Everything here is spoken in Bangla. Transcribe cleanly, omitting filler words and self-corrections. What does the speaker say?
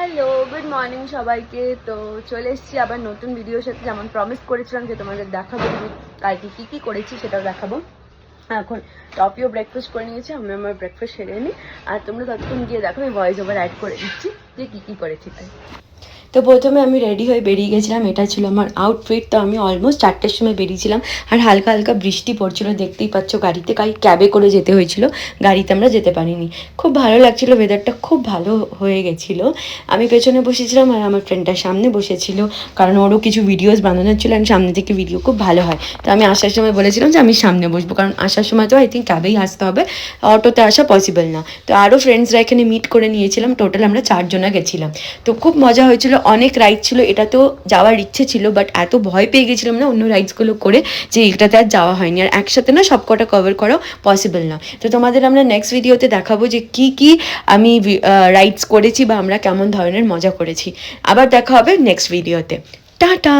হ্যালো, গুড মর্নিং সবাইকে। তো চলে এসেছি আবার নতুন ভিডিওর সাথে। যেমন প্রমিস করেছিলাম যে তোমাদের দেখাবো আমি কালকে কী কী করেছি সেটাও দেখাবো। এখন টপিও ব্রেকফাস্ট করে নিয়েছি, আমি আমার ব্রেকফাস্ট সেরে নিই। আর তোমরা ততক্ষণ গিয়ে দেখো আমি ভয়েস ওভার অ্যাড করে দিচ্ছি যে কী কী করেছি তাই। তো প্রথমে আমি রেডি হয়ে বেরিয়ে গেছিলাম, এটা ছিল আমার আউটফিট। তো আমি অলমোস্ট 4টের সময় বেরিয়েছিলাম আর হালকা হালকা বৃষ্টি পড়ছিল, দেখতেই পাচ্ছ। গাড়িতে ক্যাবে করে যেতে হয়েছিল, গাড়িতে আমরা যেতে পারিনি। খুব ভালো লাগছিল, ওয়েদারটা খুব ভালো হয়ে গেছিলো। আমি পেছনে বসেছিলাম আর আমার ফ্রেন্ডটা সামনে বসেছিল, কারণ ওরও কিছু ভিডিওস বানানোর ছিল। আমি সামনে থেকে ভিডিও খুব ভালো হয়, তো আমি আসার সময় বলেছিলাম যে আমি সামনে বসবো, কারণ আসার সময় তো আই থিঙ্ক ক্যাবেই আসতে হবে, অটোতে আসা পসিবল না। তো আরও ফ্রেন্ডসরা এখানে মিট করে নিয়েছিলাম, টোটাল আমরা 4 জনা গেছিলাম। তো খুব মজা হয়েছিল, অনেক রাইড ছিল। এটা তো যাওয়ার ইচ্ছে ছিল, বাট এত ভয় পেয়ে গেছিলাম না অন্য রাইডসগুলো করে, যে এটাতে আর যাওয়া হয়নি। আর একসাথে না সব কটা কভার করাও পসিবল না। তো তোমাদের আমরা নেক্সট ভিডিওতে দেখাবো যে কি কি আমি রাইডস করেছি বা আমরা কেমন ধরনের মজা করেছি। আবার দেখা হবে নেক্সট ভিডিওতে। টাটা।